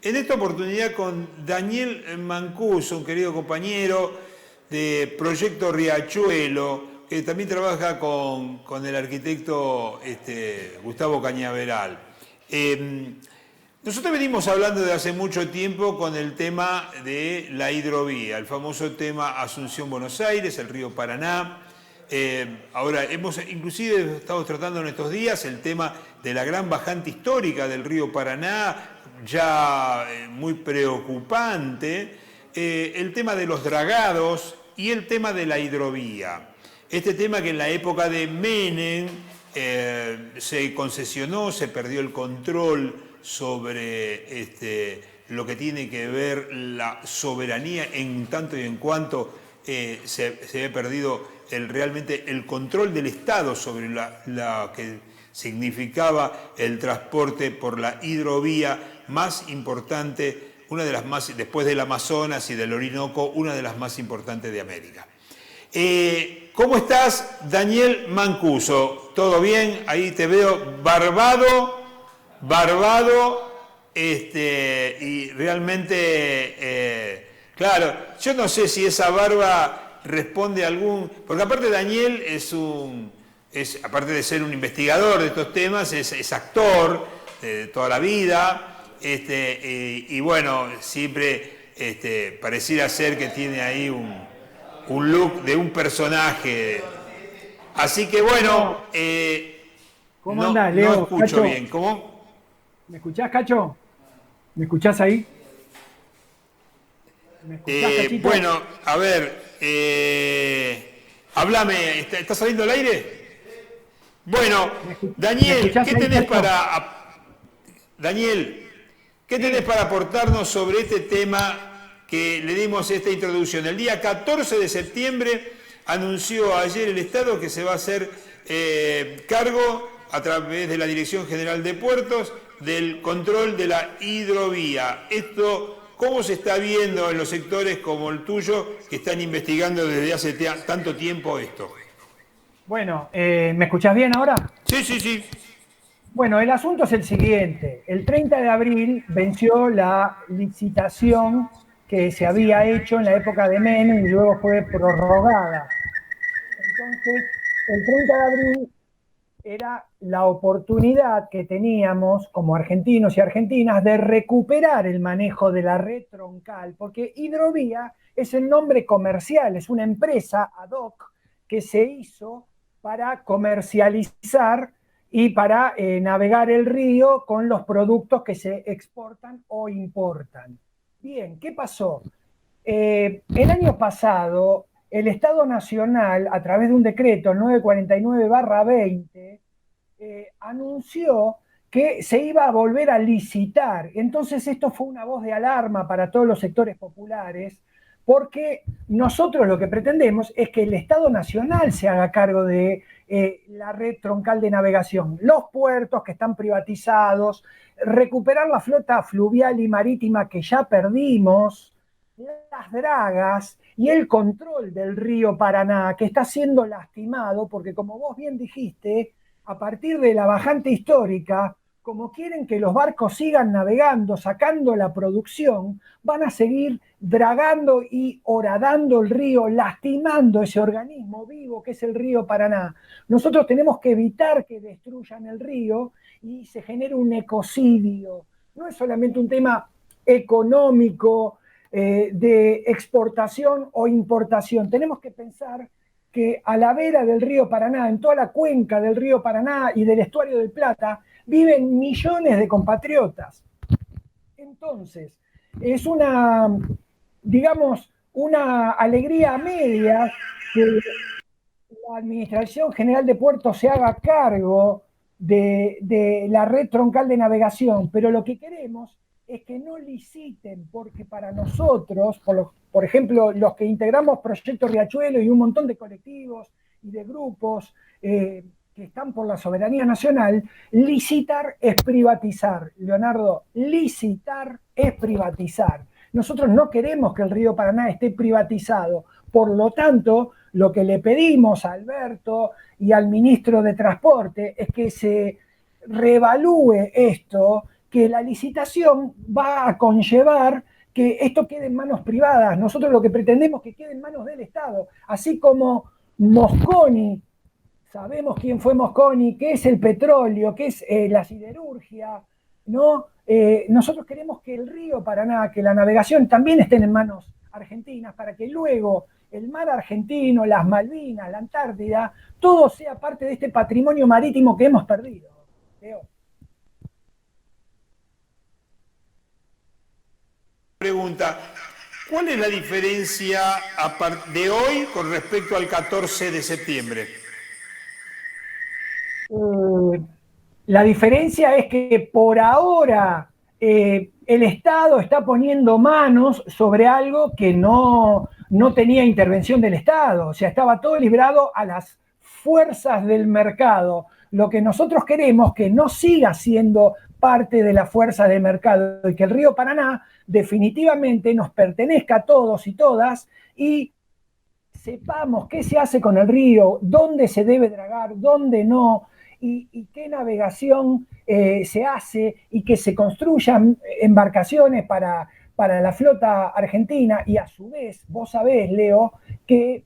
en esta oportunidad con Daniel Mancuso, un querido compañero de Proyecto Riachuelo, que también trabaja con el arquitecto Gustavo Cañaveral. Nosotros venimos hablando de hace mucho tiempo con el tema de la hidrovía, el famoso tema Asunción-Buenos Aires, el río Paraná. Ahora, inclusive estamos tratando en estos días el tema de la gran bajante histórica del río Paraná, ya muy preocupante, el tema de los dragados y el tema de la hidrovía. Este tema que en la época de Menem se concesionó, se perdió el control sobre lo que tiene que ver la soberanía en tanto y en cuanto se había perdido realmente el control del Estado sobre la que significaba el transporte por la hidrovía más importante, una de las más, después del Amazonas y del Orinoco, una de las más importantes de América. ¿Cómo estás, Daniel Mancuso? ¿Todo bien? Ahí te veo barbado, y realmente, claro, yo no sé si esa barba responde a algún... Porque aparte Daniel aparte de ser un investigador de estos temas, es actor de toda la vida, y bueno, siempre pareciera ser que tiene ahí un look de un personaje. Así que bueno, ¿Cómo no, andás, no Leo? escucho Cacho, bien. ¿Cómo? ¿me escuchás, Cacho? ¿Me escuchás ahí? ¿Me escuchás, Cachito? Bueno, a ver, háblame, ¿está saliendo al aire? Bueno, ¿Me Daniel, escuchás ahí, Cacho? Daniel, ¿qué tenés Sí. para aportarnos sobre este tema que le dimos esta introducción? El día 14 de septiembre anunció ayer el Estado que se va a hacer cargo a través de la Dirección General de Puertos del control de la hidrovía. Esto, ¿cómo se está viendo en los sectores como el tuyo que están investigando desde hace tanto tiempo esto? Bueno, ¿me escuchás bien ahora? Sí, sí, sí. Bueno, el asunto es el siguiente. El 30 de abril venció la licitación que se había hecho en la época de Menem y luego fue prorrogada. Entonces, el 30 de abril era la oportunidad que teníamos como argentinos y argentinas de recuperar el manejo de la red troncal, porque Hidrovía es el nombre comercial, es una empresa ad hoc que se hizo para comercializar y para navegar el río con los productos que se exportan o importan. Bien, ¿qué pasó? El año pasado, el Estado Nacional, a través de un decreto 949-20, anunció que se iba a volver a licitar. Entonces esto fue una voz de alarma para todos los sectores populares, porque nosotros lo que pretendemos es que el Estado Nacional se haga cargo de la red troncal de navegación, los puertos que están privatizados, recuperar la flota fluvial y marítima que ya perdimos, las dragas y el control del río Paraná, que está siendo lastimado, porque como vos bien dijiste, a partir de la bajante histórica, como quieren que los barcos sigan navegando, sacando la producción, van a seguir dragando y horadando el río, lastimando ese organismo vivo que es el río Paraná. Nosotros tenemos que evitar que destruyan el río y se genere un ecocidio. No es solamente un tema económico, de exportación o importación. Tenemos que pensar que a la vera del río Paraná, en toda la cuenca del río Paraná y del estuario del Plata, viven millones de compatriotas. Entonces, es una, digamos, una alegría a medias que la Administración General de Puertos se haga cargo de la red troncal de navegación, pero lo que queremos es que no liciten, porque para nosotros, por ejemplo, los que integramos Proyecto Riachuelo y un montón de colectivos y de grupos que están por la soberanía nacional, licitar es privatizar. Leonardo, licitar es privatizar. Nosotros no queremos que el río Paraná esté privatizado. Por lo tanto, lo que le pedimos a Alberto y al ministro de Transporte es que se reevalúe esto, que la licitación va a conllevar que esto quede en manos privadas. Nosotros lo que pretendemos es que quede en manos del Estado, así como Mosconi, sabemos quién fue Mosconi, qué es el petróleo, qué es la siderurgia, ¿no? Nosotros queremos que el río Paraná, que la navegación también estén en manos argentinas, para que luego el mar argentino, las Malvinas, la Antártida, todo sea parte de este patrimonio marítimo que hemos perdido. Leo. Pregunta, ¿cuál es la diferencia de hoy con respecto al 14 de septiembre? La diferencia es que por ahora el Estado está poniendo manos sobre algo que no tenía intervención del Estado, o sea, estaba todo librado a las fuerzas del mercado. Lo que nosotros queremos que no siga siendo parte de la fuerza del mercado y que el río Paraná definitivamente nos pertenezca a todos y todas y sepamos qué se hace con el río, dónde se debe dragar, dónde no, y qué navegación se hace y que se construyan embarcaciones para la flota argentina y a su vez, vos sabés, Leo, que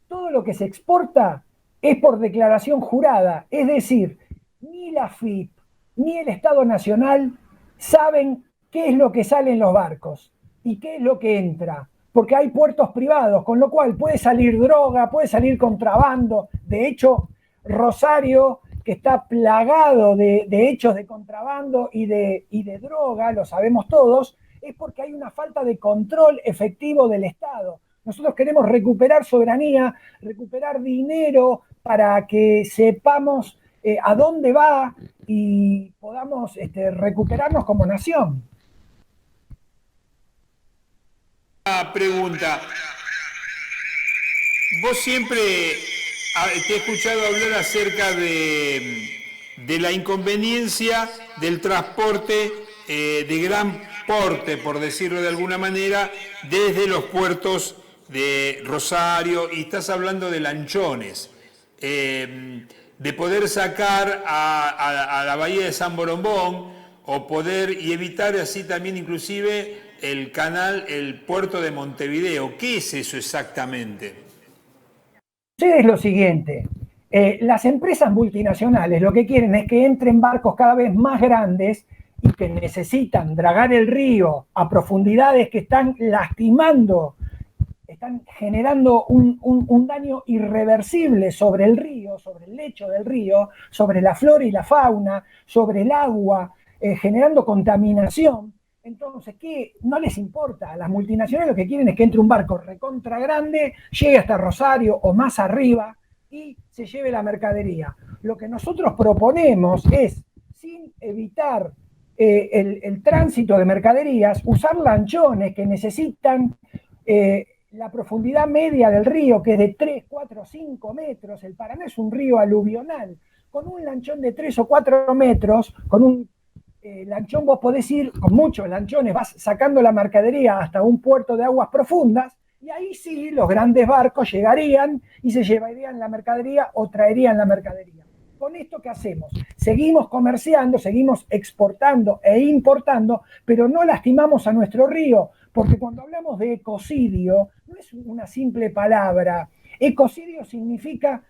todo lo que se exporta es por declaración jurada, es decir, ni la FIP ni el Estado Nacional saben qué es lo que sale en los barcos y qué es lo que entra, porque hay puertos privados, con lo cual puede salir droga, puede salir contrabando. De hecho, Rosario, que está plagado de hechos de contrabando y de droga, lo sabemos todos, es porque hay una falta de control efectivo del Estado. Nosotros queremos recuperar soberanía, recuperar dinero para que sepamos a dónde va y podamos recuperarnos como nación. Una pregunta. Vos siempre te he escuchado hablar acerca de la inconveniencia del transporte de gran porte, por decirlo de alguna manera, desde los puertos de Rosario, y estás hablando de lanchones, de poder sacar a la bahía de San Borombón, o poder y evitar así también inclusive el puerto de Montevideo. ¿Qué es eso exactamente? Es lo siguiente, las empresas multinacionales lo que quieren es que entren barcos cada vez más grandes y que necesitan dragar el río a profundidades que están lastimando, están generando un daño irreversible sobre el río, sobre el lecho del río, sobre la flora y la fauna, sobre el agua, generando contaminación. Entonces, ¿qué? No les importa. A las multinacionales lo que quieren es que entre un barco recontra grande, llegue hasta Rosario o más arriba y se lleve la mercadería. Lo que nosotros proponemos es, sin evitar el tránsito de mercaderías, usar lanchones que necesitan la profundidad media del río, que es de 3, 4, 5 metros. El Paraná es un río aluvional. Con un lanchón de 3 o 4 metros, con un lanchón vos podés ir, con muchos lanchones, vas sacando la mercadería hasta un puerto de aguas profundas, y ahí sí los grandes barcos llegarían y se llevarían la mercadería o traerían la mercadería. Con esto, ¿qué hacemos? Seguimos comerciando, seguimos exportando e importando, pero no lastimamos a nuestro río, porque cuando hablamos de ecocidio, no es una simple palabra. Ecocidio significa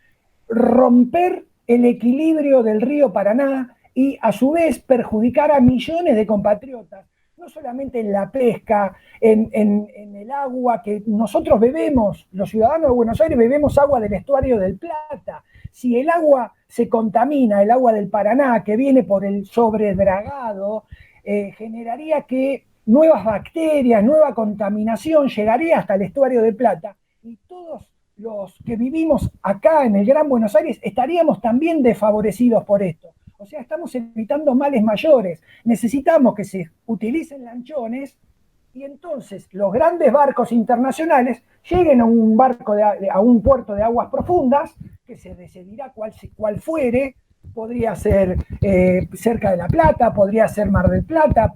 romper el equilibrio del río Paraná y a su vez perjudicar a millones de compatriotas, no solamente en la pesca, en el agua que nosotros bebemos, los ciudadanos de Buenos Aires bebemos agua del estuario del Plata. Si el agua se contamina, el agua del Paraná, que viene por el sobredragado, generaría que nuevas bacterias, nueva contaminación llegaría hasta el estuario del Plata, y todos los que vivimos acá en el Gran Buenos Aires estaríamos también desfavorecidos por esto. O sea, estamos evitando males mayores. Necesitamos que se utilicen lanchones y entonces los grandes barcos internacionales lleguen a un barco a un puerto de aguas profundas, que se decidirá cuál fuere. Podría ser cerca de La Plata, podría ser Mar del Plata,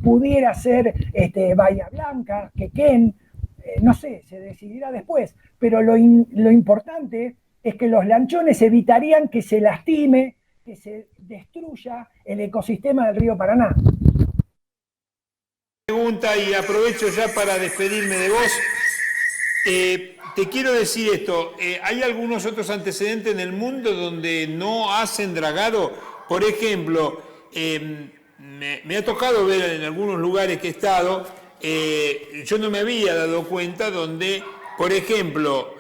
pudiera ser Bahía Blanca, Quequén, no sé, se decidirá después. Pero lo importante es que los lanchones evitarían que se lastime, que se destruya el ecosistema del río Paraná. Pregunta, y aprovecho ya para despedirme de vos. Te quiero decir esto, ¿hay algunos otros antecedentes en el mundo donde no hacen dragado? Por ejemplo, me ha tocado ver en algunos lugares que he estado, yo no me había dado cuenta donde, por ejemplo,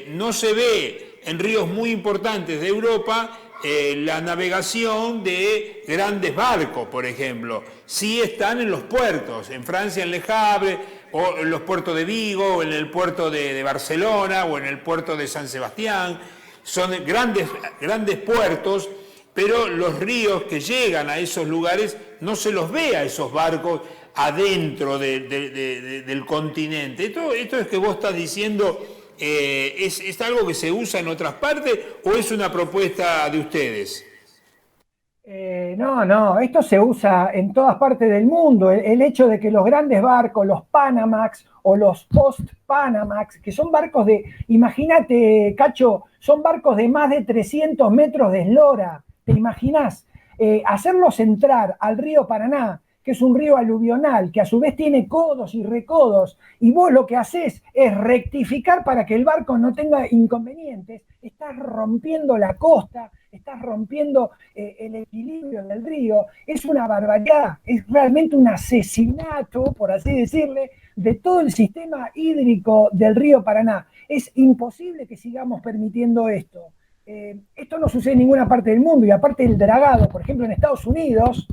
no se ve en ríos muy importantes de Europa la navegación de grandes barcos, por ejemplo. Sí están en los puertos, en Francia en Le Havre, o en los puertos de Vigo, o en el puerto de Barcelona, o en el puerto de San Sebastián. Son grandes puertos, pero los ríos que llegan a esos lugares no se los ve a esos barcos adentro del continente. Esto es que vos estás diciendo, ¿es algo que se usa en otras partes o es una propuesta de ustedes? No, esto se usa en todas partes del mundo. El hecho de que los grandes barcos, los Panamax o los Post-Panamax, que son barcos imagínate, Cacho, son barcos de más de 300 metros de eslora, ¿te imaginás? Hacerlos entrar al río Paraná, que es un río aluvional, que a su vez tiene codos y recodos, y vos lo que haces es rectificar para que el barco no tenga inconvenientes, estás rompiendo la costa, estás rompiendo el equilibrio del río, es una barbaridad, es realmente un asesinato, por así decirle, de todo el sistema hídrico del río Paraná. Es imposible que sigamos permitiendo esto. Esto no sucede en ninguna parte del mundo, y aparte el dragado, por ejemplo en Estados Unidos,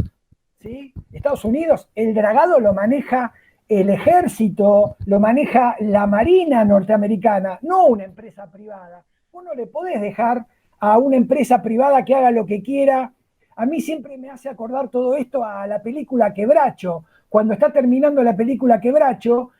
¿sí? Estados Unidos, el dragado lo maneja el ejército, lo maneja la marina norteamericana, no una empresa privada. Vos no le podés dejar a una empresa privada que haga lo que quiera. A mí siempre me hace acordar todo esto a la película Quebracho. Cuando está terminando la película Quebracho,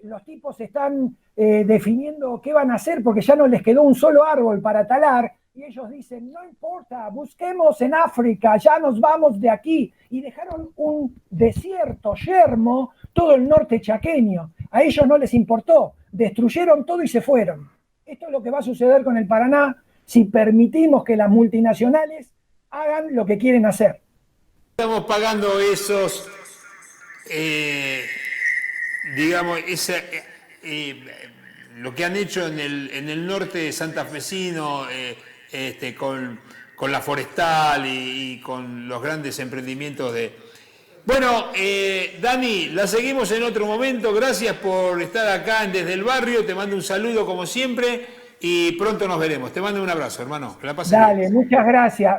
los tipos están definiendo qué van a hacer porque ya no les quedó un solo árbol para talar, y ellos dicen, no importa, busquemos en África, ya nos vamos de aquí, y dejaron un desierto yermo todo el norte chaqueño. A ellos no les importó, destruyeron todo y se fueron. Esto es lo que va a suceder con el Paraná si permitimos que las multinacionales hagan lo que quieren hacer. Estamos pagando esos, digamos, lo que han hecho en el norte santafesino, con la forestal y con los grandes emprendimientos de... Bueno, Dani, la seguimos en otro momento. Gracias por estar acá en Desde el Barrio. Te mando un saludo como siempre y pronto nos veremos. Te mando un abrazo, hermano. Que la pases bien. Dale, muchas gracias.